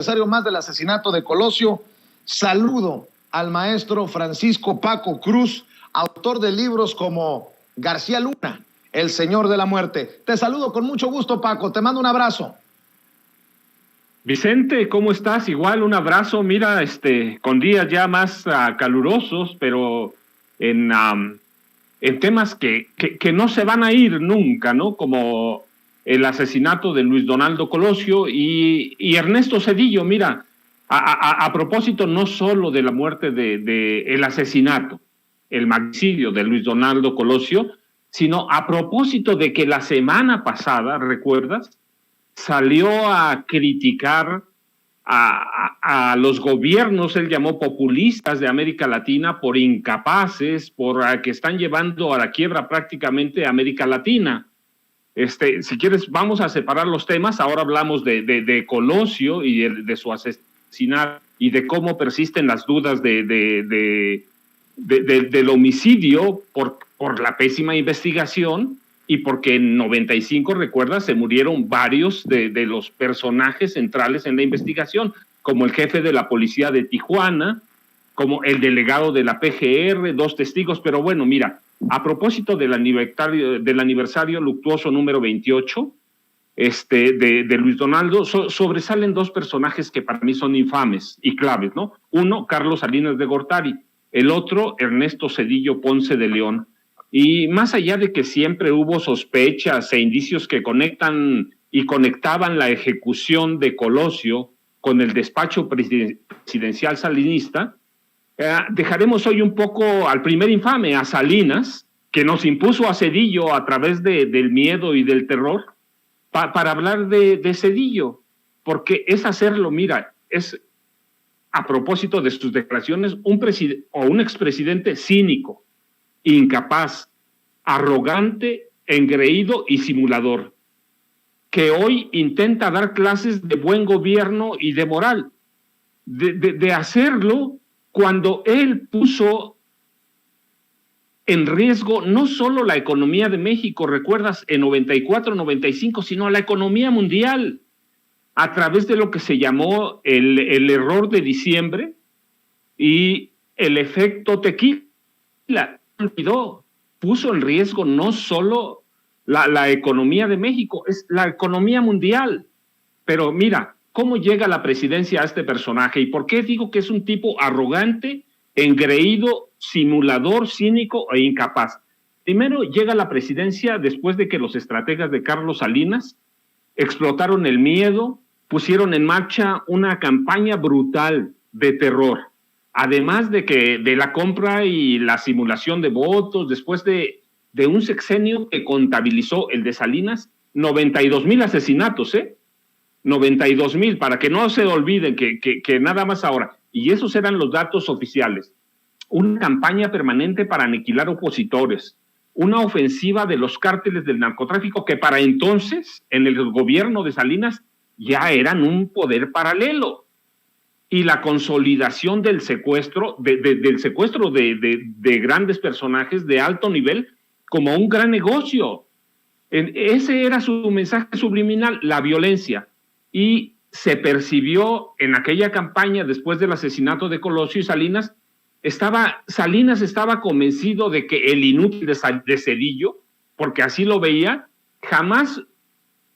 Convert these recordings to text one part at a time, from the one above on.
aniversario más del asesinato de Colosio. Saludo al maestro Francisco Paco Cruz, autor de libros como García Luna, El Señor de la Muerte. Te saludo con mucho gusto, Paco. Te mando un abrazo. Vicente, ¿cómo estás? Igual un abrazo. Mira, con días ya más calurosos, pero en temas que no se van a ir nunca, ¿no? Como el asesinato de Luis Donaldo Colosio y Ernesto Zedillo. Mira, a propósito no solo de la muerte el asesinato, el magnicidio de Luis Donaldo Colosio, sino a propósito de que la semana pasada, ¿recuerdas?, salió a criticar a los gobiernos, él llamó populistas de América Latina, por incapaces, por que están llevando a la quiebra prácticamente a América Latina. Si quieres, vamos a separar los temas. Ahora hablamos de Colosio y de su asesinato y de cómo persisten las dudas del homicidio por la pésima investigación y porque en 95, recuerda, se murieron varios de los personajes centrales en la investigación, como el jefe de la policía de Tijuana, como el delegado de la PGR, 2 testigos. Pero bueno, mira, a propósito del aniversario luctuoso número 28 de Luis Donaldo, sobresalen 2 personajes que para mí son infames y claves, ¿no? Uno, Carlos Salinas de Gortari, el otro, Ernesto Zedillo Ponce de León. Y más allá de que siempre hubo sospechas e indicios que conectaban la ejecución de Colosio con el despacho presidencial salinista, dejaremos hoy un poco al primer infame, a Salinas, que nos impuso a Zedillo a través del miedo y del terror, para hablar de Zedillo, porque es hacerlo, mira, es a propósito de sus declaraciones, un expresidente cínico, incapaz, arrogante, engreído y simulador, que hoy intenta dar clases de buen gobierno y de moral, de hacerlo cuando él puso en riesgo no solo la economía de México, recuerdas, en 94, 95, sino la economía mundial, a través de lo que se llamó el error de diciembre y el efecto tequila. Puso en riesgo no solo la economía de México, es la economía mundial. Pero mira, ¿cómo llega a la presidencia a este personaje? ¿Y por qué digo que es un tipo arrogante, engreído, simulador, cínico e incapaz? Primero llega a la presidencia después de que los estrategas de Carlos Salinas explotaron el miedo, pusieron en marcha una campaña brutal de terror. Además de la compra y la simulación de votos, después de un sexenio que contabilizó, el de Salinas, 92,000 asesinatos, 92,000, para que no se olviden que nada más ahora, y esos eran los datos oficiales, una campaña permanente para aniquilar opositores, una ofensiva de los cárteles del narcotráfico que para entonces, en el gobierno de Salinas, ya eran un poder paralelo. Y la consolidación del secuestro, de grandes personajes de alto nivel como un gran negocio. Ese era su mensaje subliminal, la violencia. Y se percibió en aquella campaña, después del asesinato de Colosio y Salinas, Salinas estaba convencido de que el inútil de Zedillo, porque así lo veía, jamás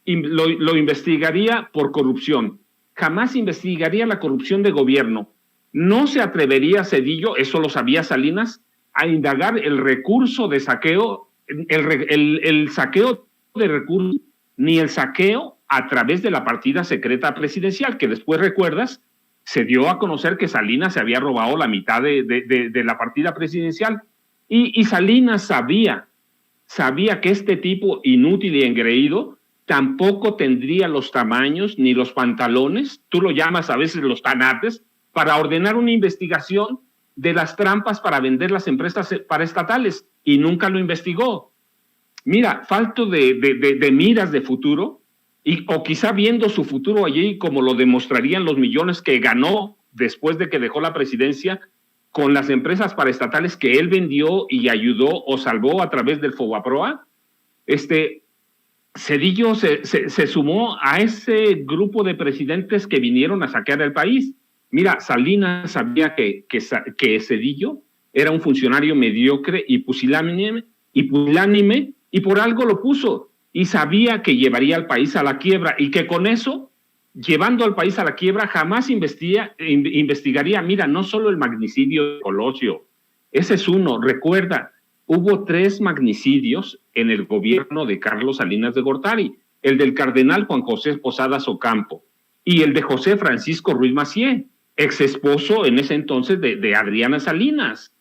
lo investigaría por corrupción. Jamás investigaría la corrupción de gobierno. No se atrevería Zedillo, eso lo sabía Salinas, a indagar el recurso de saqueo, el saqueo de recursos, ni el saqueo a través de la partida secreta presidencial, que después, recuerdas, se dio a conocer que Salinas se había robado la mitad de la partida presidencial. Y Salinas sabía que este tipo inútil y engreído tampoco tendría los tamaños ni los pantalones, tú lo llamas a veces los tanates, para ordenar una investigación de las trampas para vender las empresas paraestatales, y nunca lo investigó. Mira, falto de miras de futuro, o quizá viendo su futuro allí como lo demostrarían los millones que ganó después de que dejó la presidencia con las empresas paraestatales que él vendió y ayudó o salvó a través del Fobaproa, Cedillo se sumó a ese grupo de presidentes que vinieron a saquear el país. Mira, Salinas sabía que Cedillo era un funcionario mediocre y pusilánime, y por algo lo puso, y sabía que llevaría al país a la quiebra, y que con eso, llevando al país a la quiebra, jamás investigaría, mira, no solo el magnicidio de Colosio, ese es uno, recuerda, hubo 3 magnicidios en el gobierno de Carlos Salinas de Gortari, el del cardenal Juan José Posadas Ocampo y el de José Francisco Ruiz Massieu, ex esposo en ese entonces de Adriana Salinas.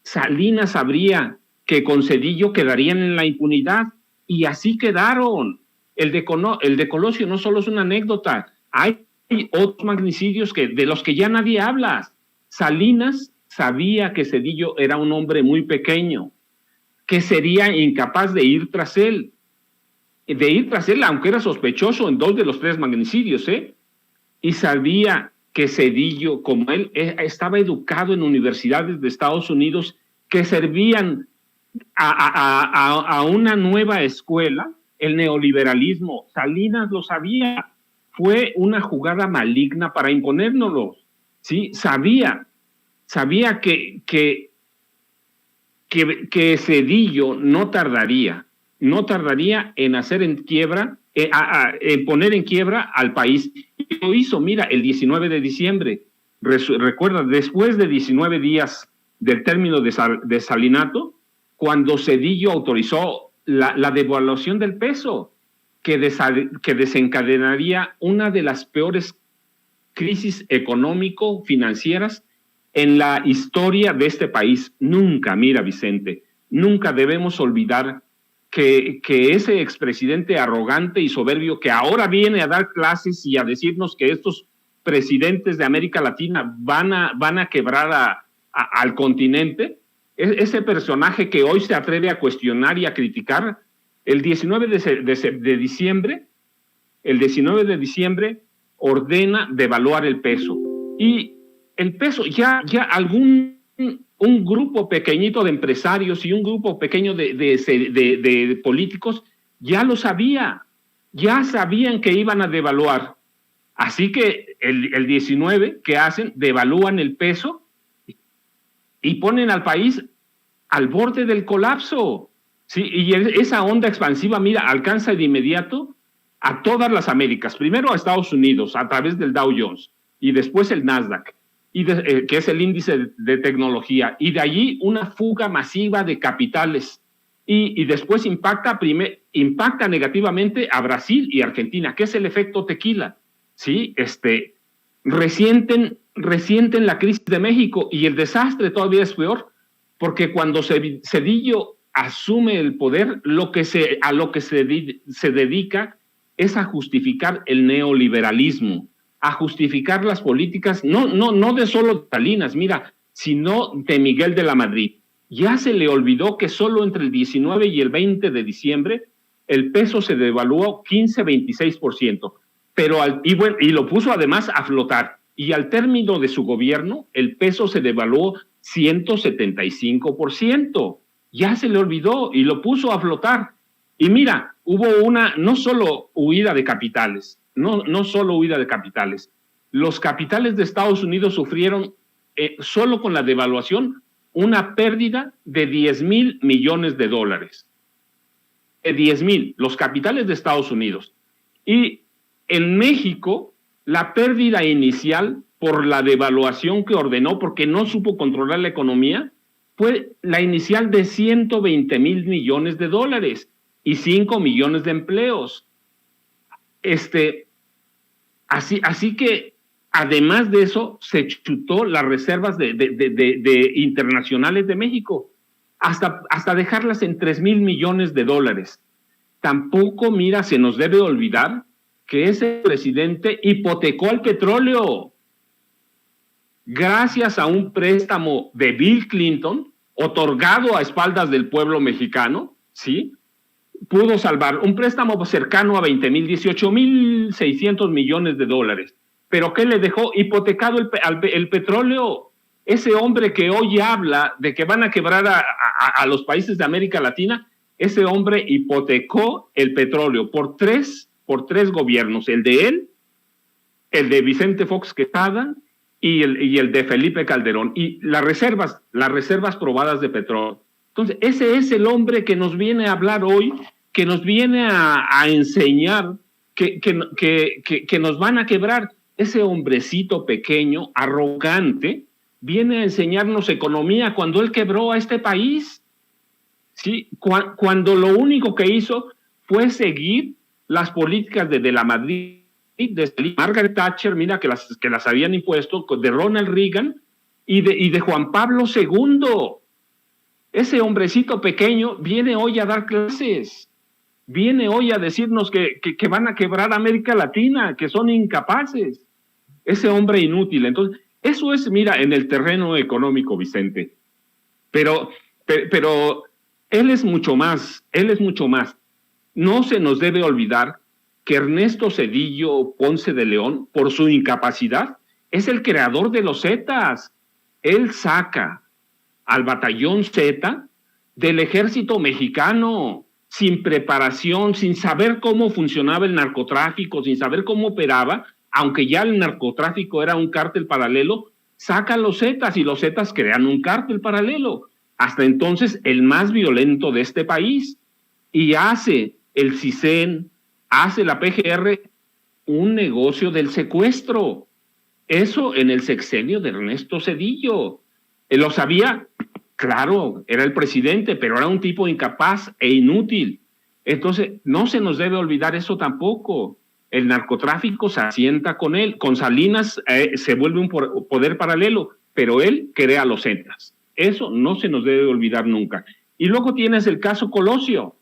Salinas sabría que con Cedillo quedarían en la impunidad y así quedaron. El de Colosio no solo es una anécdota, hay otros magnicidios de los que ya nadie habla. Salinas sabía que Cedillo era un hombre muy pequeño, que sería incapaz de ir tras él, aunque era sospechoso en 2 de los 3 magnicidios, y sabía que Cedillo, como él, estaba educado en universidades de Estados Unidos que servían a una nueva escuela, el neoliberalismo. Salinas lo sabía, fue una jugada maligna para imponérnoslo, ¿sí? Sabía que Cedillo no tardaría en hacer en quiebra, en poner en quiebra al país. Y lo hizo, mira, el 19 de diciembre. Recuerda, después de 19 días del término de Salinato, cuando Cedillo autorizó la devaluación del peso, que desencadenaría una de las peores crisis económico-financieras en la historia de este país. Nunca, mira, Vicente, nunca debemos olvidar que ese expresidente arrogante y soberbio que ahora viene a dar clases y a decirnos que estos presidentes de América Latina van a quebrar al continente, ese personaje que hoy se atreve a cuestionar y a criticar, el 19 de diciembre ordena devaluar el peso. Y el peso, ya un grupo pequeñito de empresarios y un grupo pequeño de políticos ya lo sabía, ya sabían que iban a devaluar. Así que el 19, ¿qué hacen? Devalúan el peso y ponen al país al borde del colapso. Sí, y esa onda expansiva, mira, alcanza de inmediato a todas las Américas. Primero a Estados Unidos, a través del Dow Jones, y después el Nasdaq, que es el índice de tecnología, y de allí una fuga masiva de capitales, y después impacta negativamente a Brasil y Argentina, que es el efecto tequila, ¿sí? Resienten la crisis de México, y el desastre todavía es peor, porque cuando Cedillo asume el poder, a lo que se dedica es a justificar el neoliberalismo, a justificar las políticas, no de solo Salinas, mira, sino de Miguel de la Madrid. Ya se le olvidó que solo entre el 19 y el 20 de diciembre el peso se devaluó 15-26%, y lo puso además a flotar. Y al término de su gobierno, el peso se devaluó 175%. Ya se le olvidó y lo puso a flotar. Y mira, hubo no solo huida de capitales, no solo huida de capitales. Los capitales de Estados Unidos sufrieron, solo con la devaluación, una pérdida de $10,000 millones. De 10,000, los capitales de Estados Unidos. Y en México, la pérdida inicial por la devaluación que ordenó, porque no supo controlar la economía, fue la inicial de $120,000 millones y 5 millones de empleos. Así que, además de eso, se chutó las reservas de internacionales de México, hasta dejarlas en $3,000 millones. Tampoco, mira, se nos debe olvidar que ese presidente hipotecó el petróleo. Gracias a un préstamo de Bill Clinton, otorgado a espaldas del pueblo mexicano, ¿sí?, pudo salvar un préstamo cercano a 18,600 millones de dólares. ¿Pero qué le dejó? Hipotecado el petróleo. Ese hombre que hoy habla de que van a quebrar a los países de América Latina, ese hombre hipotecó el petróleo por tres gobiernos, el de él, el de Vicente Fox Quesada y el de Felipe Calderón, y las reservas probadas de petróleo. Entonces, ese es el hombre que nos viene a hablar hoy, que nos viene a enseñar que nos van a quebrar. Ese hombrecito pequeño, arrogante, viene a enseñarnos economía cuando él quebró a este país. ¿Sí? Cuando lo único que hizo fue seguir las políticas de la Madrid, de Margaret Thatcher, mira, que las habían impuesto, de Ronald Reagan y de Juan Pablo II. Ese hombrecito pequeño viene hoy a dar clases, viene hoy a decirnos que van a quebrar América Latina, que son incapaces. Ese hombre inútil. Entonces, eso es, mira, en el terreno económico, Vicente. Pero él es mucho más. No se nos debe olvidar que Ernesto Zedillo Ponce de León, por su incapacidad, es el creador de los Zetas. Él saca al batallón Z del ejército mexicano, sin preparación, sin saber cómo funcionaba el narcotráfico, sin saber cómo operaba, aunque ya el narcotráfico era un cártel paralelo, saca los Zetas y los Zetas crean un cártel paralelo, hasta entonces el más violento de este país, y hace el CISEN, hace la PGR un negocio del secuestro. Eso en el sexenio de Ernesto Zedillo. Él lo sabía, claro, era el presidente, pero era un tipo incapaz e inútil. Entonces, no se nos debe olvidar eso tampoco. El narcotráfico se asienta con él. Con Salinas se vuelve un poder paralelo, pero él crea los Zetas. Eso no se nos debe olvidar nunca. Y luego tienes el caso Colosio.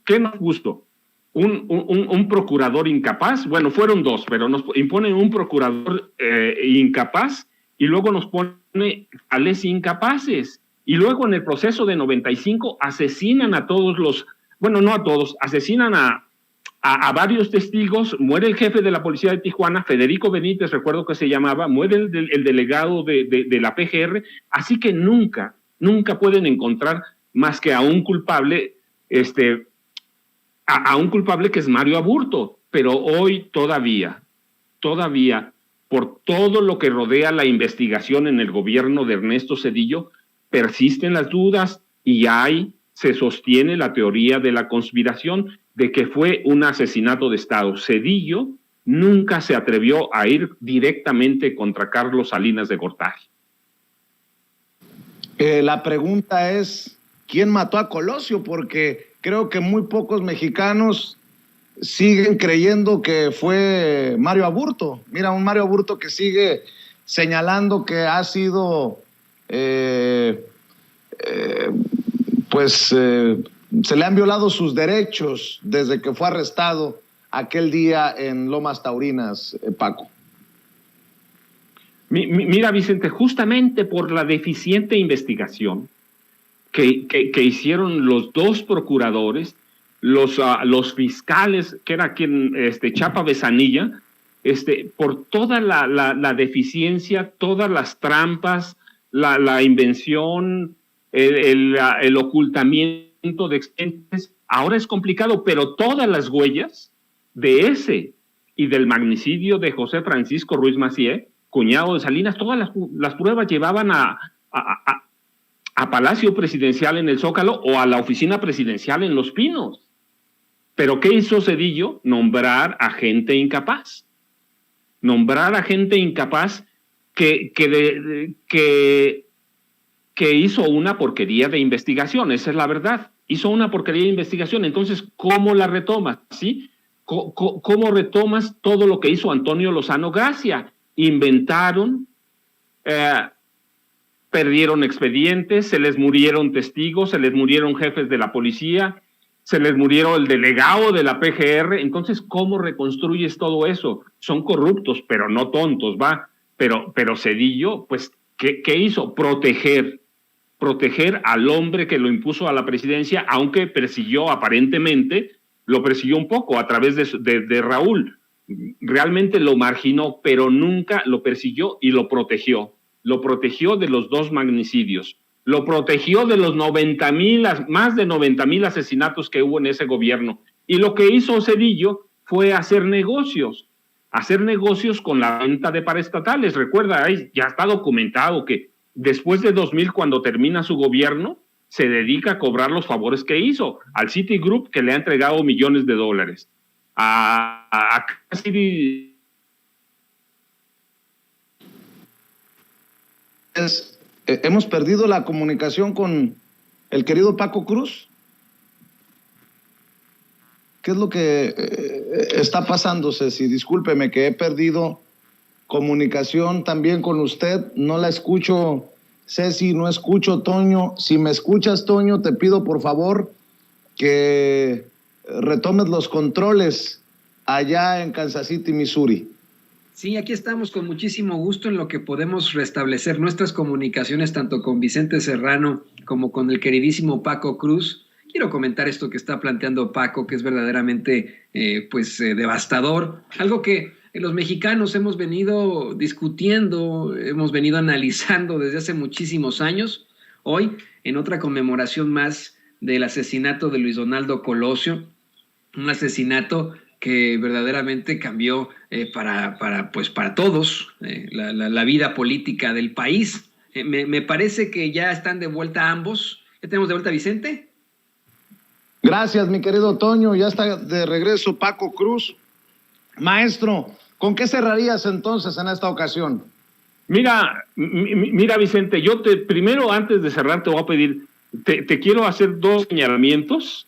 ¿Qué nos gustó? Un procurador incapaz. Bueno, fueron dos, pero nos imponen un procurador incapaz y luego nos pone a les incapaces. Y luego en el proceso de 95 asesinan a todos los, bueno, no a todos, asesinan a varios testigos, muere el jefe de la policía de Tijuana, Federico Benítez, recuerdo que se llamaba, muere el delegado de la PGR, así que nunca pueden encontrar más que a un culpable, a un culpable que es Mario Aburto, pero hoy todavía, por todo lo que rodea la investigación en el gobierno de Ernesto Zedillo, persisten las dudas y se sostiene la teoría de la conspiración de que fue un asesinato de Estado. Zedillo nunca se atrevió a ir directamente contra Carlos Salinas de Gortari. La pregunta es, ¿quién mató a Colosio? Porque creo que muy pocos mexicanos siguen creyendo que fue Mario Aburto. Mira, un Mario Aburto que sigue señalando que ha sido, se le han violado sus derechos desde que fue arrestado aquel día en Lomas Taurinas, Paco. Mira, Vicente, justamente por la deficiente investigación que hicieron los dos procuradores, los fiscales, que era quien, Chapa Besanilla, por toda la deficiencia, todas las trampas, la invención, el ocultamiento de expedientes, ahora es complicado, pero todas las huellas de ese y del magnicidio de José Francisco Ruiz Massieu, cuñado de Salinas, todas las pruebas llevaban a Palacio Presidencial en el Zócalo o a la oficina presidencial en Los Pinos. ¿Pero qué hizo Zedillo? Nombrar a gente incapaz. Nombrar a gente incapaz que hizo una porquería de investigación, esa es la verdad. Hizo una porquería de investigación, entonces, ¿cómo la retomas? ¿Sí? ¿Cómo retomas todo lo que hizo Antonio Lozano Gracia? Inventaron, perdieron expedientes, se les murieron testigos, se les murieron jefes de la policía, se les murieron el delegado de la PGR. Entonces, ¿cómo reconstruyes todo eso? Son corruptos, pero no tontos, ¿va? Pero Zedillo, pues, ¿qué hizo? Proteger al hombre que lo impuso a la presidencia, aunque aparentemente lo persiguió un poco a través de Raúl. Realmente lo marginó, pero nunca lo persiguió y lo protegió. Lo protegió de los dos magnicidios. lo protegió de los 90,000, más de 90,000 asesinatos que hubo en ese gobierno. Y lo que hizo Zedillo fue hacer negocios con la venta de paraestatales. Recuerda, ya está documentado que después de 2000, cuando termina su gobierno, se dedica a cobrar los favores que hizo al Citigroup, que le ha entregado millones de dólares. A City. Hemos perdido la comunicación con el querido Paco Cruz. ¿Qué es lo que está pasando, Ceci? Discúlpeme que he perdido comunicación también con usted. No la escucho, Ceci, no escucho, Toño. Si me escuchas, Toño, te pido por favor que retomes los controles allá en Kansas City, Missouri. Sí, aquí estamos con muchísimo gusto en lo que podemos restablecer nuestras comunicaciones tanto con Vicente Serrano como con el queridísimo Paco Cruz. Quiero comentar esto que está planteando Paco, que es verdaderamente devastador, algo que los mexicanos hemos venido discutiendo, hemos venido analizando desde hace muchísimos años. Hoy, en otra conmemoración más del asesinato de Luis Donaldo Colosio, un asesinato que verdaderamente cambió para todos la vida política del país. Me parece que ya están de vuelta ambos. ¿Ya tenemos de vuelta a Vicente? Gracias, mi querido Toño. Ya está de regreso Paco Cruz. Maestro, ¿con qué cerrarías entonces en esta ocasión? Mira, Vicente, yo primero, antes de cerrar, te voy a pedir, te quiero hacer dos señalamientos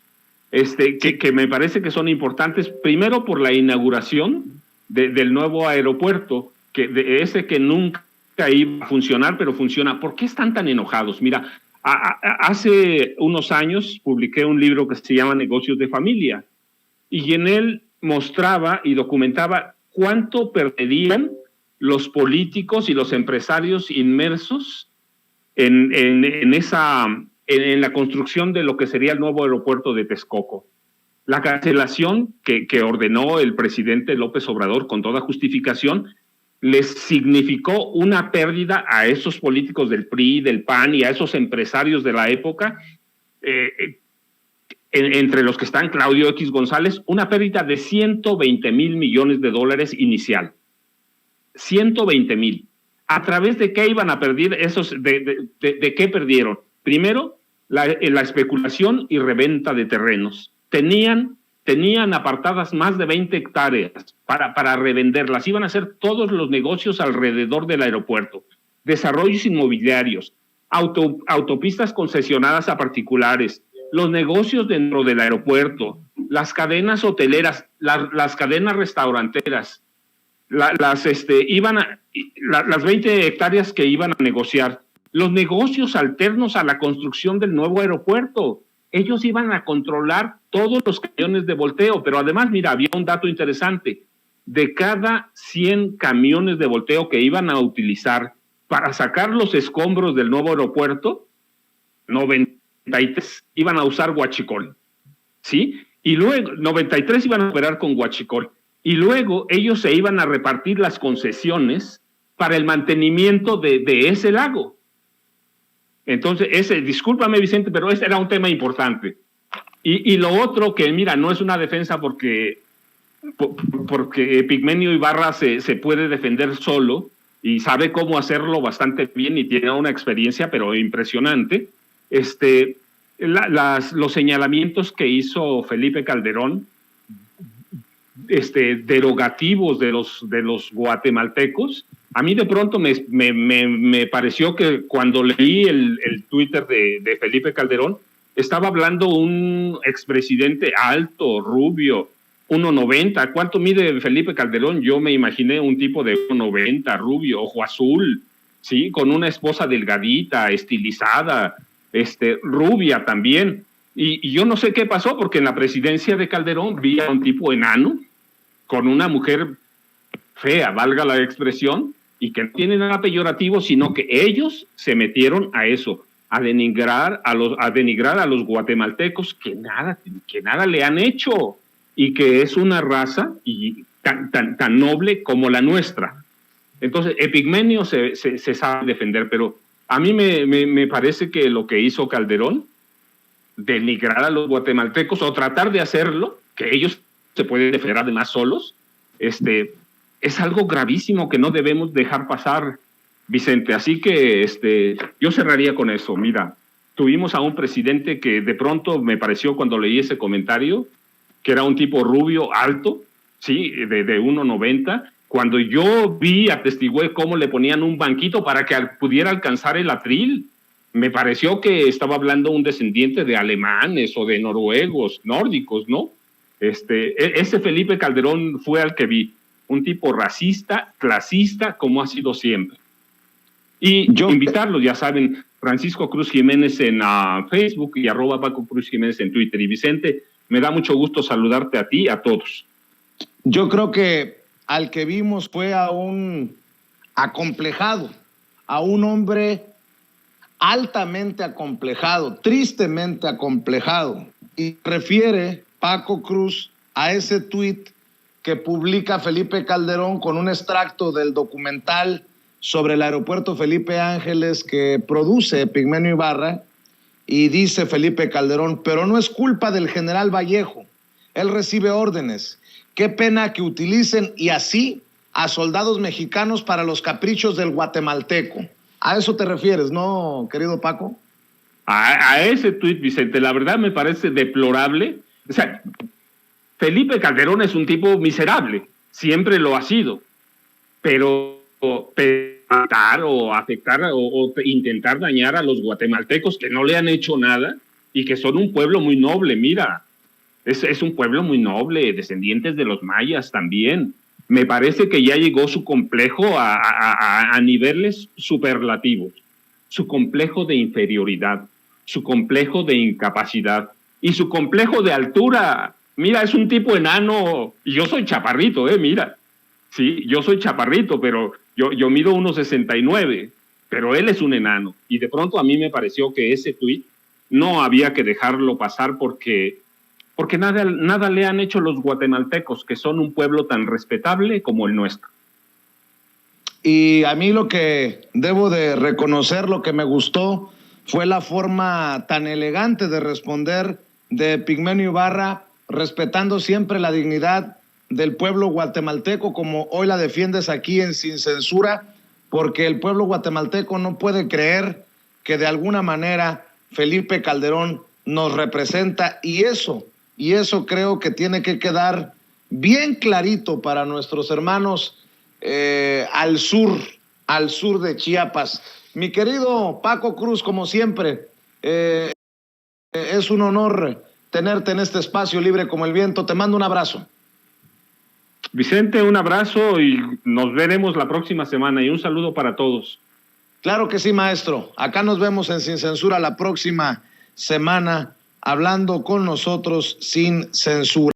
que me parece que son importantes. Primero, por la inauguración del nuevo aeropuerto, ese que nunca iba a funcionar, pero funciona. ¿Por qué están tan enojados? Mira, hace unos años publiqué un libro que se llama Negocios de Familia, y en él mostraba y documentaba cuánto perderían los políticos y los empresarios inmersos en la construcción de lo que sería el nuevo aeropuerto de Texcoco. La cancelación que ordenó el presidente López Obrador con toda justificación les significó una pérdida a esos políticos del PRI, del PAN y a esos empresarios de la época, entre los que están Claudio X González, una pérdida de 120,000 millones de dólares inicial. 120,000. ¿A través de qué iban a perder esos? ¿De qué perdieron? Primero, la especulación y reventa de terrenos. Tenían apartadas más de 20 hectáreas para revenderlas. Iban a hacer todos los negocios alrededor del aeropuerto. Desarrollos inmobiliarios, autopistas concesionadas a particulares, los negocios dentro del aeropuerto, las cadenas hoteleras, las cadenas restauranteras, las 20 hectáreas que iban a negociar, los negocios alternos a la construcción del nuevo aeropuerto. Ellos iban a controlar todos los camiones de volteo, pero además, mira, había un dato interesante. De cada 100 camiones de volteo que iban a utilizar para sacar los escombros del nuevo aeropuerto, 93 iban a usar huachicol, ¿sí? Y luego, 93 iban a operar con huachicol. Y luego ellos se iban a repartir las concesiones para el mantenimiento de ese lago. Entonces, discúlpame, Vicente, pero ese era un tema importante. Y lo otro que, mira, no es una defensa porque Epigmenio Ibarra se puede defender solo y sabe cómo hacerlo bastante bien y tiene una experiencia, pero impresionante. Los señalamientos que hizo Felipe Calderón, derogativos de los guatemaltecos, a mí de pronto me pareció que cuando leí el Twitter de Felipe Calderón, estaba hablando un expresidente alto, rubio, 1.90. ¿Cuánto mide Felipe Calderón? Yo me imaginé un tipo de 1.90, rubio, ojo azul, ¿sí? Con una esposa delgadita, estilizada, rubia también. Y yo no sé qué pasó, porque en la presidencia de Calderón vi a un tipo enano con una mujer fea, valga la expresión, y que no tiene nada peyorativo, sino que ellos se metieron a eso, a denigrar a los guatemaltecos que nada le han hecho, y que es una raza tan noble como la nuestra. Entonces, Epigmenio se sabe defender, pero A mí me parece que lo que hizo Calderón, denigrar a los guatemaltecos o tratar de hacerlo, que ellos se pueden defender además solos, es algo gravísimo que no debemos dejar pasar, Vicente. Así que yo cerraría con eso. Mira, tuvimos a un presidente que de pronto me pareció, cuando leí ese comentario, que era un tipo rubio, alto, sí, de 1.90. Cuando yo atestigué cómo le ponían un banquito para que pudiera alcanzar el atril, me pareció que estaba hablando un descendiente de alemanes o de noruegos, nórdicos, ¿no? Ese Felipe Calderón fue al que vi, un tipo racista, clasista, como ha sido siempre. Y invitarlos, ya saben, Francisco Cruz Jiménez en Facebook y @Paco Cruz Jiménez en Twitter. Y Vicente, me da mucho gusto saludarte a ti, a todos. Yo creo que al que vimos fue a un acomplejado, a un hombre altamente acomplejado, tristemente acomplejado. Y refiere Paco Cruz a ese tuit que publica Felipe Calderón con un extracto del documental sobre el aeropuerto Felipe Ángeles que produce Pigmenio Ibarra, y dice Felipe Calderón: pero no es culpa del general Vallejo, él recibe órdenes, qué pena que utilicen y así a soldados mexicanos para los caprichos del guatemalteco. ¿A eso te refieres, no, querido Paco? A ese tuit, Vicente, la verdad me parece deplorable. O sea, Felipe Calderón es un tipo miserable, siempre lo ha sido, pero matar o afectar o intentar dañar a los guatemaltecos que no le han hecho nada y que son un pueblo muy noble, mira, es un pueblo muy noble, descendientes de los mayas también. Me parece que ya llegó su complejo a niveles superlativos, su complejo de inferioridad, su complejo de incapacidad y su complejo de altura. Mira, es un tipo enano, y yo soy chaparrito, mira. Sí, yo soy chaparrito, pero yo mido 1.69, pero él es un enano. Y de pronto a mí me pareció que ese tuit no había que dejarlo pasar porque nada le han hecho los guatemaltecos, que son un pueblo tan respetable como el nuestro. Y a mí lo que debo de reconocer, lo que me gustó, fue la forma tan elegante de responder de Pigmenio Ibarra, respetando siempre la dignidad del pueblo guatemalteco, como hoy la defiendes aquí en Sin Censura, porque el pueblo guatemalteco no puede creer que de alguna manera Felipe Calderón nos representa, y eso creo que tiene que quedar bien clarito para nuestros hermanos al sur de Chiapas. Mi querido Paco Cruz, como siempre, es un honor tenerte en este espacio libre como el viento. Te mando un abrazo. Vicente, un abrazo y nos veremos la próxima semana, y un saludo para todos. Claro que sí, maestro. Acá nos vemos en Sin Censura la próxima semana, hablando con nosotros sin censura.